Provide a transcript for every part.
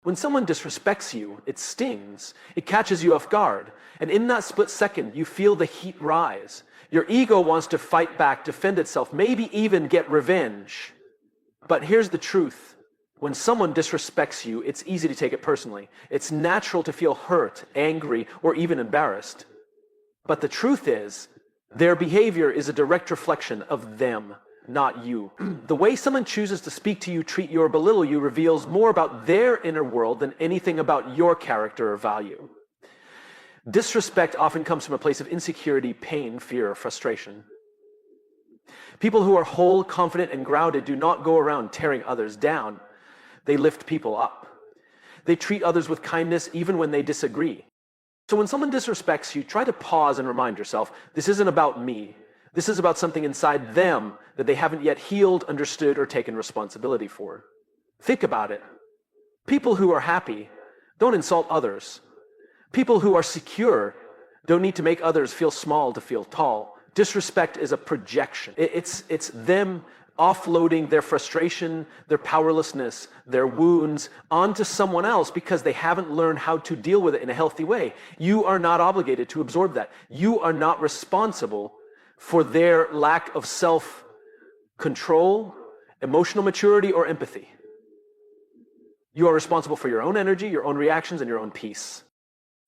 When someone disrespects you, it stings. It catches you off guard. And in that split second, you feel the heat rise. Your ego wants to fight back, defend itself, maybe even get revenge. But here's the truth. When someone disrespects you, it's easy to take it personally. It's natural to feel hurt, angry, or even embarrassed. But the truth is, their behavior is a direct reflection of them, not you. The way someone chooses to speak to you, treat you, or belittle you reveals more about their inner world than anything about your character or value. Disrespect often comes from a place of insecurity, pain, fear, or frustration. People who are whole, confident, and grounded do not go around tearing others down. They lift people up. They treat others with kindness even when they disagree. So when someone disrespects you, try to pause and remind yourself, this isn't about me. This is about something inside them that they haven't yet healed, understood, or taken responsibility for. Think about it. People who are happy don't insult others. People who are secure don't need to make others feel small to feel tall. Disrespect is a projection. It's them offloading their frustration, their powerlessness, their wounds onto someone else because they haven't learned how to deal with it in a healthy way. You are not obligated to absorb that. You are not responsible for their lack of self-control, emotional maturity, or empathy. You are responsible for your own energy, your own reactions, and your own peace.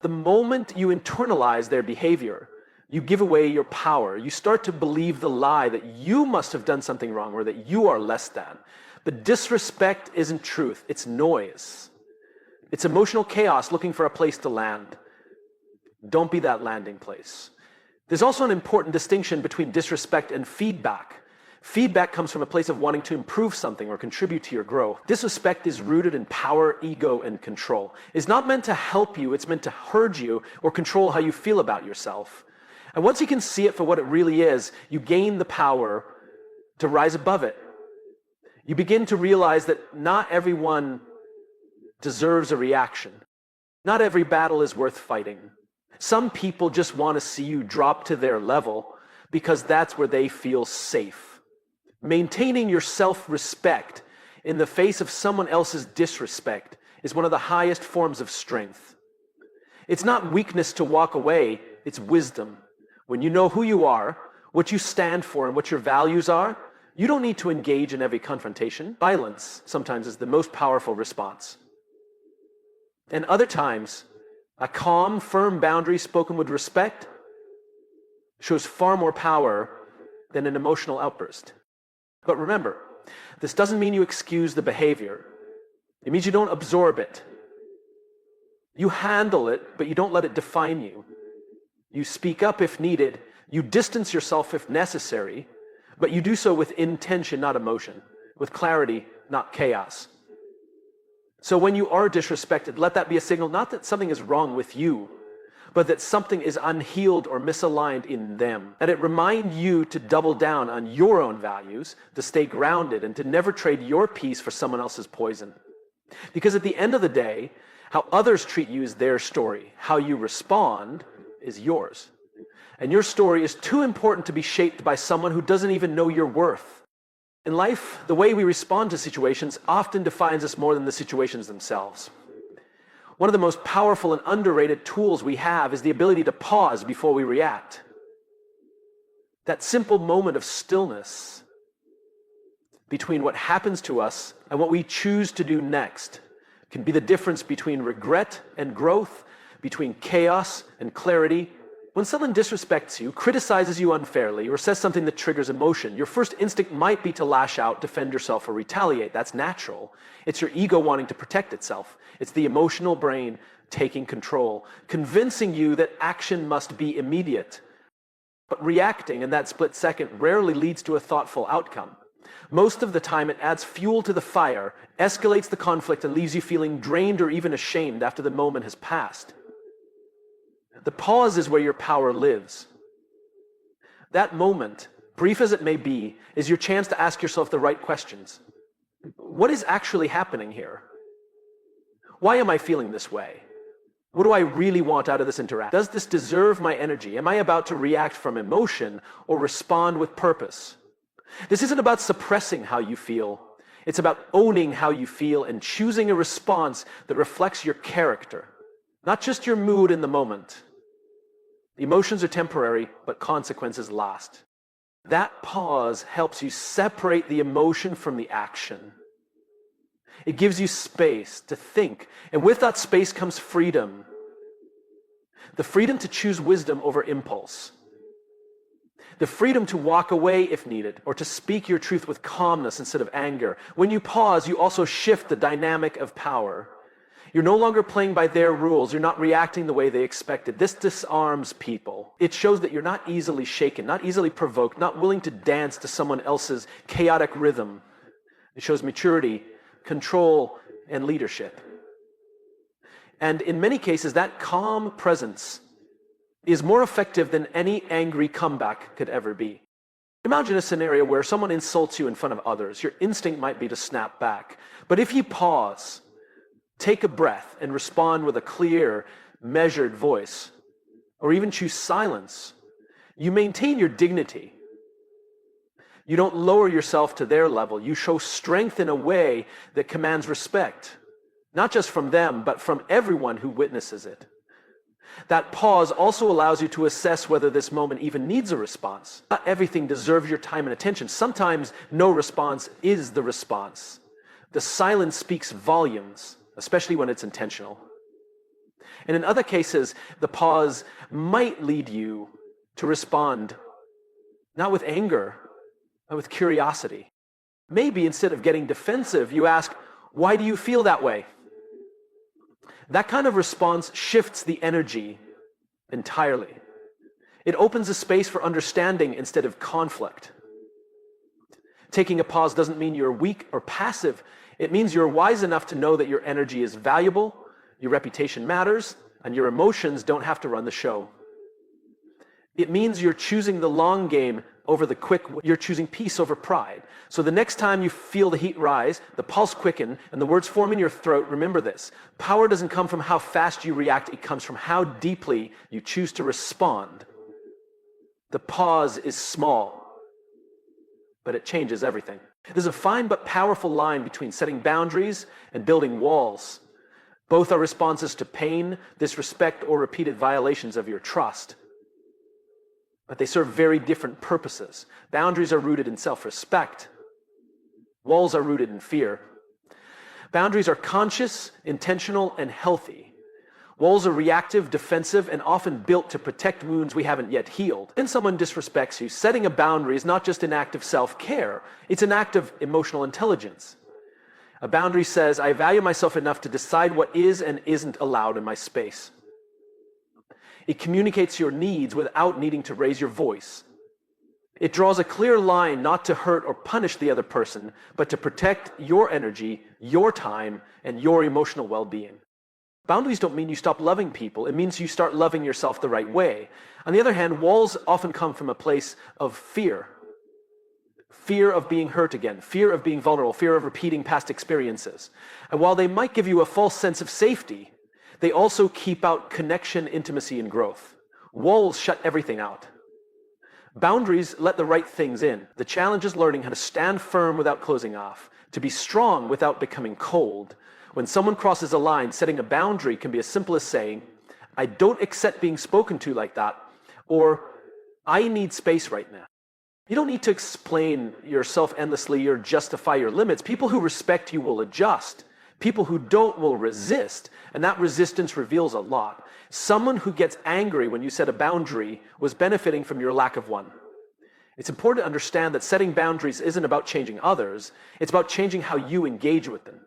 The moment you internalize their behavior, you give away your power. You start to believe the lie that you must have done something wrong or that you are less than. But disrespect isn't truth, it's noise. It's emotional chaos looking for a place to land. Don't be that landing place. There's also an important distinction between disrespect and feedback. Feedback comes from a place of wanting to improve something or contribute to your growth. Disrespect is rooted in power, ego, and control. It's not meant to help you, it's meant to herd you or control how you feel about yourself. And once you can see it for what it really is, you gain the power to rise above it. You begin to realize that not everyone deserves a reaction. Not every battle is worth fighting. Some people just want to see you drop to their level because that's where they feel safe. Maintaining your self-respect in the face of someone else's disrespect is one of the highest forms of strength. It's not weakness to walk away, it's wisdom. When you know who you are, what you stand for, and what your values are, you don't need to engage in every confrontation. Silence sometimes is the most powerful response. And other times, a calm, firm boundary spoken with respect shows far more power than an emotional outburst. But remember, this doesn't mean you excuse the behavior. It means you don't absorb it. You handle it, but you don't let it define you. You speak up if needed. You distance yourself if necessary, but you do so with intention, not emotion, with clarity, not chaos. So when you are disrespected, let that be a signal not that something is wrong with you, but that something is unhealed or misaligned in them. And it reminds you to double down on your own values, to stay grounded, and to never trade your peace for someone else's poison. Because at the end of the day, how others treat you is their story. How you respond is yours. And your story is too important to be shaped by someone who doesn't even know your worth. In life, the way we respond to situations often defines us more than the situations themselves. One of the most powerful and underrated tools we have is the ability to pause before we react. That simple moment of stillness between what happens to us and what we choose to do next can be the difference between regret and growth, between chaos and clarity. When someone disrespects you, criticizes you unfairly, or says something that triggers emotion, your first instinct might be to lash out, defend yourself, or retaliate. That's natural. It's your ego wanting to protect itself. It's the emotional brain taking control, convincing you that action must be immediate. But reacting in that split second rarely leads to a thoughtful outcome. Most of the time, it adds fuel to the fire, escalates the conflict, and leaves you feeling drained or even ashamed after the moment has passed. The pause is where your power lives. That moment, brief as it may be, is your chance to ask yourself the right questions. What is actually happening here? Why am I feeling this way? What do I really want out of this interaction? Does this deserve my energy? Am I about to react from emotion or respond with purpose? This isn't about suppressing how you feel. It's about owning how you feel and choosing a response that reflects your character, not just your mood in the moment. Emotions are temporary, but consequences last. That pause helps you separate the emotion from the action. It gives you space to think, and with that space comes freedom. The freedom to choose wisdom over impulse. The freedom to walk away if needed, or to speak your truth with calmness instead of anger. When you pause, you also shift the dynamic of power. You're no longer playing by their rules. You're not reacting the way they expected. This disarms people. It shows that you're not easily shaken, not easily provoked, not willing to dance to someone else's chaotic rhythm. It shows maturity, control, and leadership. And in many cases, that calm presence is more effective than any angry comeback could ever be. Imagine a scenario where someone insults you in front of others. Your instinct might be to snap back. But if you pause, take a breath, and respond with a clear, measured voice, or even choose silence, you maintain your dignity. You don't lower yourself to their level. You show strength in a way that commands respect, not just from them, but from everyone who witnesses it. That pause also allows you to assess whether this moment even needs a response. Not everything deserves your time and attention. Sometimes no response is the response. The silence speaks volumes, especially when it's intentional. And in other cases, the pause might lead you to respond, not with anger, but with curiosity. Maybe instead of getting defensive, you ask, why do you feel that way? That kind of response shifts the energy entirely. It opens a space for understanding instead of conflict. Taking a pause doesn't mean you're weak or passive. It means you're wise enough to know that your energy is valuable, your reputation matters, and your emotions don't have to run the show. It means you're choosing the long game over the quick. You're choosing peace over pride. So the next time you feel the heat rise, the pulse quicken, and the words form in your throat, remember this. Power doesn't come from how fast you react. It comes from how deeply you choose to respond. The pause is small, but it changes everything. There's a fine but powerful line between setting boundaries and building walls. Both are responses to pain, disrespect, or repeated violations of your trust. But they serve very different purposes. Boundaries are rooted in self-respect. Walls are rooted in fear. Boundaries are conscious, intentional, and healthy. Walls are reactive, defensive, and often built to protect wounds we haven't yet healed. When someone disrespects you, setting a boundary is not just an act of self-care. It's an act of emotional intelligence. A boundary says, I value myself enough to decide what is and isn't allowed in my space. It communicates your needs without needing to raise your voice. It draws a clear line not to hurt or punish the other person, but to protect your energy, your time, and your emotional well-being. Boundaries don't mean you stop loving people. It means you start loving yourself the right way. On the other hand, walls often come from a place of fear. Fear of being hurt again, fear of being vulnerable, fear of repeating past experiences. And while they might give you a false sense of safety, they also keep out connection, intimacy, and growth. Walls shut everything out. Boundaries let the right things in. The challenge is learning how to stand firm without closing off, to be strong without becoming cold. When someone crosses a line, setting a boundary can be as simple as saying, I don't accept being spoken to like that, or I need space right now. You don't need to explain yourself endlessly or justify your limits. People who respect you will adjust. People who don't will resist, and that resistance reveals a lot. Someone who gets angry when you set a boundary was benefiting from your lack of one. It's important to understand that setting boundaries isn't about changing others, it's about changing how you engage with them.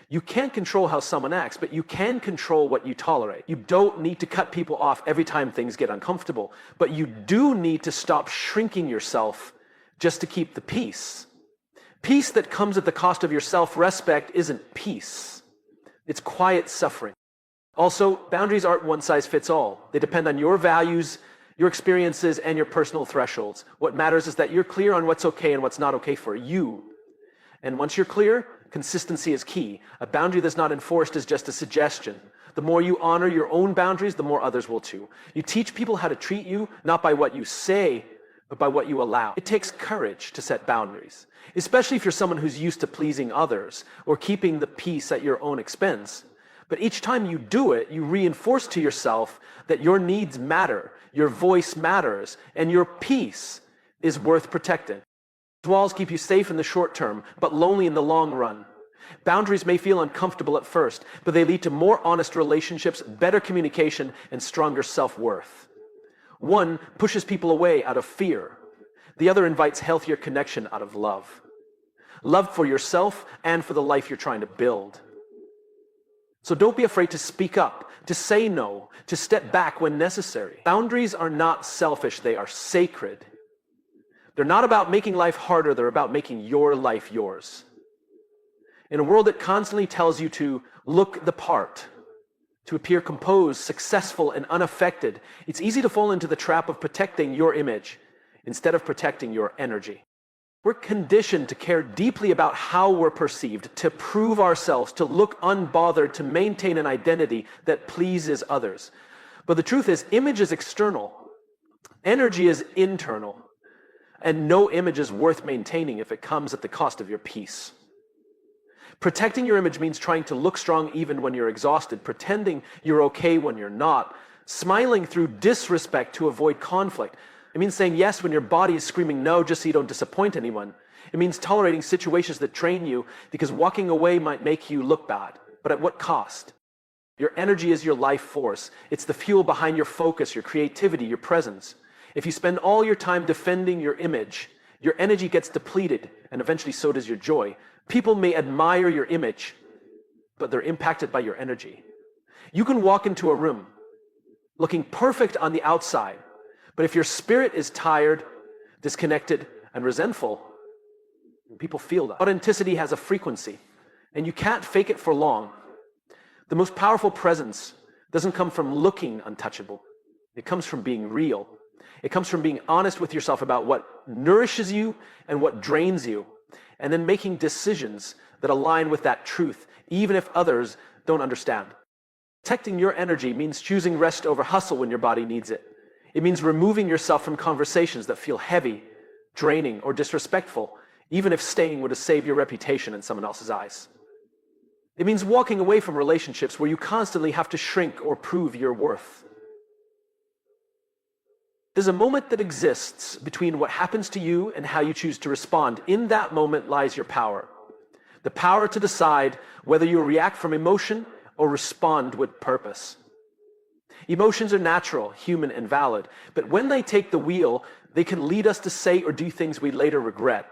You can't control how someone acts, but you can control what you tolerate. You don't need to cut people off every time things get uncomfortable, but you do need to stop shrinking yourself just to keep the peace. Peace that comes at the cost of your self-respect isn't peace. It's quiet suffering. Also, boundaries aren't one size fits all. They depend on your values, your experiences, and your personal thresholds. What matters is that you're clear on what's okay and what's not okay for you. And once you're clear, consistency is key. A boundary that's not enforced is just a suggestion. The more you honor your own boundaries, the more others will too. You teach people how to treat you, not by what you say, but by what you allow. It takes courage to set boundaries, especially if you're someone who's used to pleasing others or keeping the peace at your own expense. But each time you do it, you reinforce to yourself that your needs matter, your voice matters, and your peace is worth protecting. Walls keep you safe in the short term, but lonely in the long run. Boundaries may feel uncomfortable at first, but they lead to more honest relationships, better communication, and stronger self-worth. One pushes people away out of fear. The other invites healthier connection out of love. Love for yourself and for the life you're trying to build. So don't be afraid to speak up, to say no, to step back when necessary. Boundaries are not selfish, they are sacred. They're not about making life harder, they're about making your life yours. In a world that constantly tells you to look the part, to appear composed, successful, and unaffected, it's easy to fall into the trap of protecting your image instead of protecting your energy. We're conditioned to care deeply about how we're perceived, to prove ourselves, to look unbothered, to maintain an identity that pleases others. But the truth is, image is external. Energy is internal. And no image is worth maintaining if it comes at the cost of your peace. Protecting your image means trying to look strong even when you're exhausted, pretending you're okay when you're not, smiling through disrespect to avoid conflict. It means saying yes when your body is screaming no just so you don't disappoint anyone. It means tolerating situations that drain you because walking away might make you look bad. But at what cost? Your energy is your life force. It's the fuel behind your focus, your creativity, your presence. If you spend all your time defending your image, your energy gets depleted, and eventually so does your joy. People may admire your image, but they're impacted by your energy. You can walk into a room looking perfect on the outside, but if your spirit is tired, disconnected, and resentful, people feel that. Authenticity has a frequency, and you can't fake it for long. The most powerful presence doesn't come from looking untouchable. It comes from being real. It comes from being honest with yourself about what nourishes you and what drains you, and then making decisions that align with that truth, even if others don't understand. Protecting your energy means choosing rest over hustle when your body needs it. It means removing yourself from conversations that feel heavy, draining, or disrespectful, even if staying would have saved your reputation in someone else's eyes. It means walking away from relationships where you constantly have to shrink or prove your worth. There's a moment that exists between what happens to you and how you choose to respond. In that moment lies your power. The power to decide whether you react from emotion or respond with purpose. Emotions are natural, human, and valid, but when they take the wheel, they can lead us to say or do things we later regret.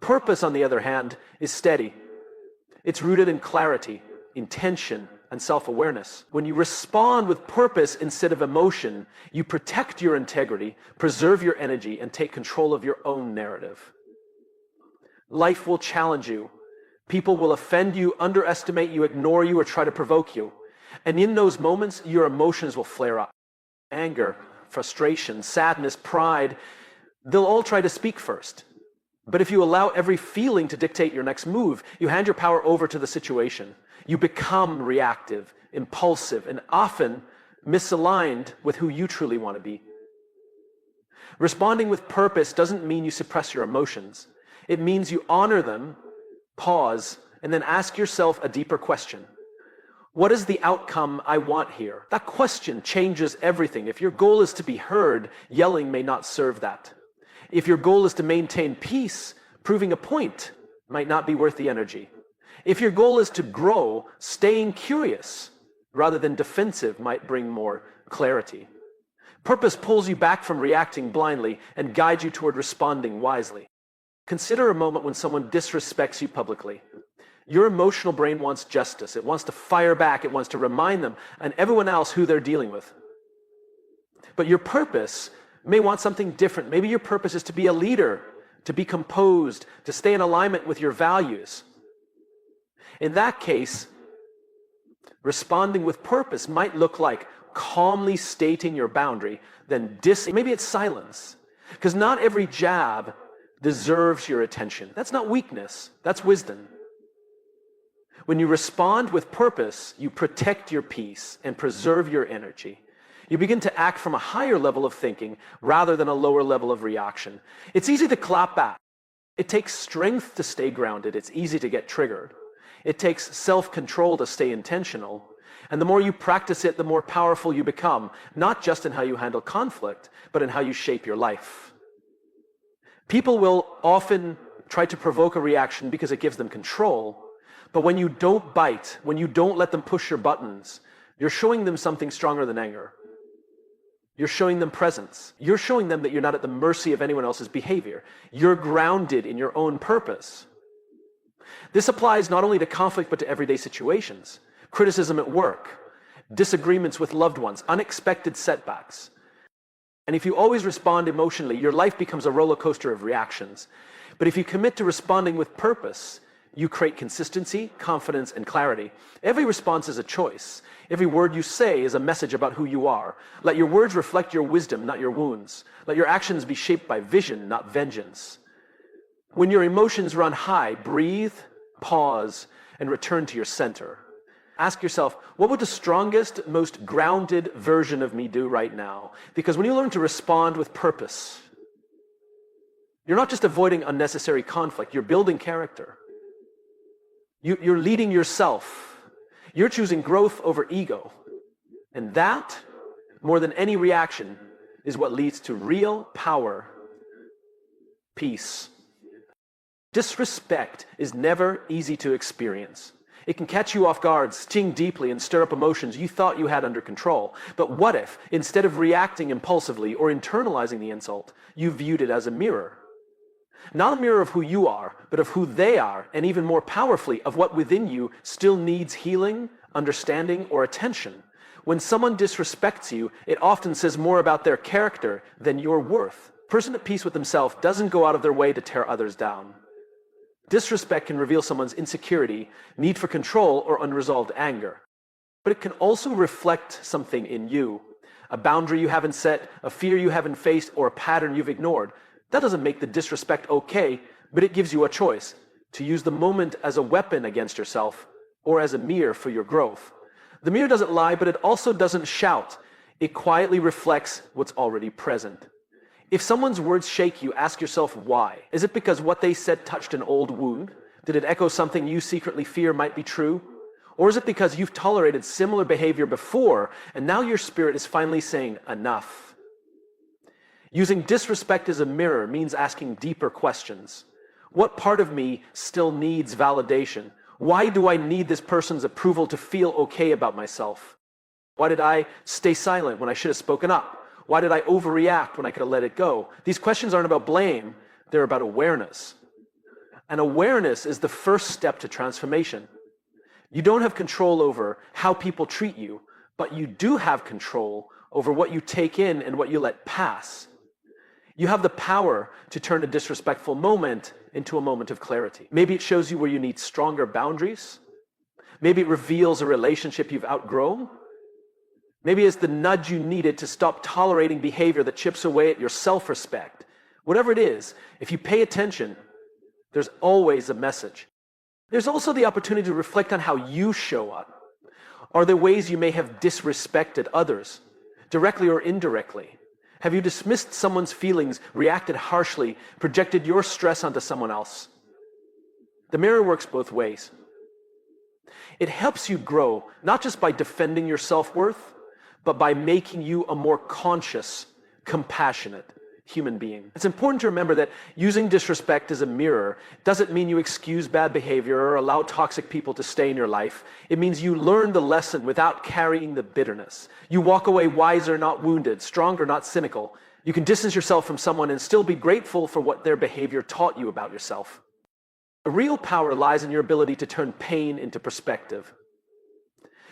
Purpose, on the other hand, is steady. It's rooted in clarity, intention, and self-awareness. When you respond with purpose instead of emotion, you protect your integrity, preserve your energy, and take control of your own narrative. Life will challenge you. People will offend you, underestimate you, ignore you, or try to provoke you. And in those moments, your emotions will flare up. Anger, frustration, sadness, pride, they'll all try to speak first. But if you allow every feeling to dictate your next move, you hand your power over to the situation. You become reactive, impulsive, and often misaligned with who you truly want to be. Responding with purpose doesn't mean you suppress your emotions. It means you honor them, pause, and then ask yourself a deeper question. What is the outcome I want here? That question changes everything. If your goal is to be heard, yelling may not serve that. If your goal is to maintain peace, proving a point might not be worth the energy. If your goal is to grow, staying curious rather than defensive might bring more clarity. Purpose pulls you back from reacting blindly and guides you toward responding wisely. Consider a moment when someone disrespects you publicly. Your emotional brain wants justice. It wants to fire back. It wants to remind them and everyone else who they're dealing with. But your purpose may want something different. Maybe your purpose is to be a leader, to be composed, to stay in alignment with your values. In that case, responding with purpose might look like calmly stating your boundary, then maybe it's silence. Because not every jab deserves your attention. That's not weakness, that's wisdom. When you respond with purpose, you protect your peace and preserve your energy. You begin to act from a higher level of thinking rather than a lower level of reaction. It's easy to clap back. It takes strength to stay grounded. It's easy to get triggered. It takes self-control to stay intentional. And the more you practice it, the more powerful you become, not just in how you handle conflict, but in how you shape your life. People will often try to provoke a reaction because it gives them control. But when you don't bite, when you don't let them push your buttons, you're showing them something stronger than anger. You're showing them presence. You're showing them that you're not at the mercy of anyone else's behavior. You're grounded in your own purpose. This applies not only to conflict, but to everyday situations. Criticism at work, disagreements with loved ones, unexpected setbacks. And if you always respond emotionally, your life becomes a roller coaster of reactions. But if you commit to responding with purpose, you create consistency, confidence, and clarity. Every response is a choice. Every word you say is a message about who you are. Let your words reflect your wisdom, not your wounds. Let your actions be shaped by vision, not vengeance. When your emotions run high, breathe, pause, and return to your center. Ask yourself, what would the strongest, most grounded version of me do right now? Because when you learn to respond with purpose, you're not just avoiding unnecessary conflict, you're building character. You're leading yourself. You're choosing growth over ego. And that, more than any reaction, is what leads to real power, peace. Disrespect is never easy to experience. It can catch you off guard, sting deeply, and stir up emotions you thought you had under control. But what if, instead of reacting impulsively or internalizing the insult, you viewed it as a mirror? Not a mirror of who you are, but of who they are, and even more powerfully, of what within you still needs healing, understanding, or attention. When someone disrespects you, it often says more about their character than your worth. A person at peace with themselves doesn't go out of their way to tear others down. Disrespect can reveal someone's insecurity, need for control, or unresolved anger. But it can also reflect something in you. A boundary you haven't set, a fear you haven't faced, or a pattern you've ignored. That doesn't make the disrespect okay, but it gives you a choice to use the moment as a weapon against yourself or as a mirror for your growth. The mirror doesn't lie, but it also doesn't shout. It quietly reflects what's already present. If someone's words shake you, ask yourself why. Is it because what they said touched an old wound? Did it echo something you secretly fear might be true? Or is it because you've tolerated similar behavior before and now your spirit is finally saying enough? Using disrespect as a mirror means asking deeper questions. What part of me still needs validation? Why do I need this person's approval to feel okay about myself? Why did I stay silent when I should have spoken up? Why did I overreact when I could have let it go? These questions aren't about blame, they're about awareness. And awareness is the first step to transformation. You don't have control over how people treat you, but you do have control over what you take in and what you let pass. You have the power to turn a disrespectful moment into a moment of clarity. Maybe it shows you where you need stronger boundaries. Maybe it reveals a relationship you've outgrown. Maybe it's the nudge you needed to stop tolerating behavior that chips away at your self-respect. Whatever it is, if you pay attention, there's always a message. There's also the opportunity to reflect on how you show up. Are there ways you may have disrespected others, directly or indirectly? Have you dismissed someone's feelings, reacted harshly, projected your stress onto someone else? The mirror works both ways. It helps you grow, not just by defending your self-worth, but by making you a more conscious, compassionate human being. It's important to remember that using disrespect as a mirror doesn't mean you excuse bad behavior or allow toxic people to stay in your life. It means you learn the lesson without carrying the bitterness. You walk away wiser, not wounded, stronger, not cynical. You can distance yourself from someone and still be grateful for what their behavior taught you about yourself. A real power lies in your ability to turn pain into perspective.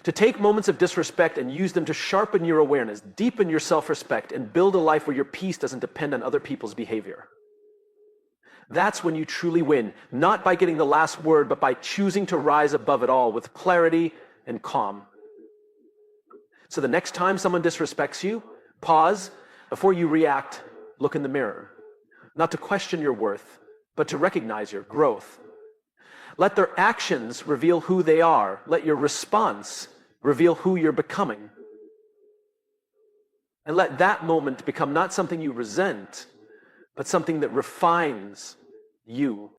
To take moments of disrespect and use them to sharpen your awareness, deepen your self-respect, and build a life where your peace doesn't depend on other people's behavior. That's when you truly win, not by getting the last word, but by choosing to rise above it all with clarity and calm. So the next time someone disrespects you, pause. Before you react, look in the mirror. Not to question your worth, but to recognize your growth. Let their actions reveal who they are. Let your response reveal who you're becoming. And let that moment become not something you resent, but something that refines you.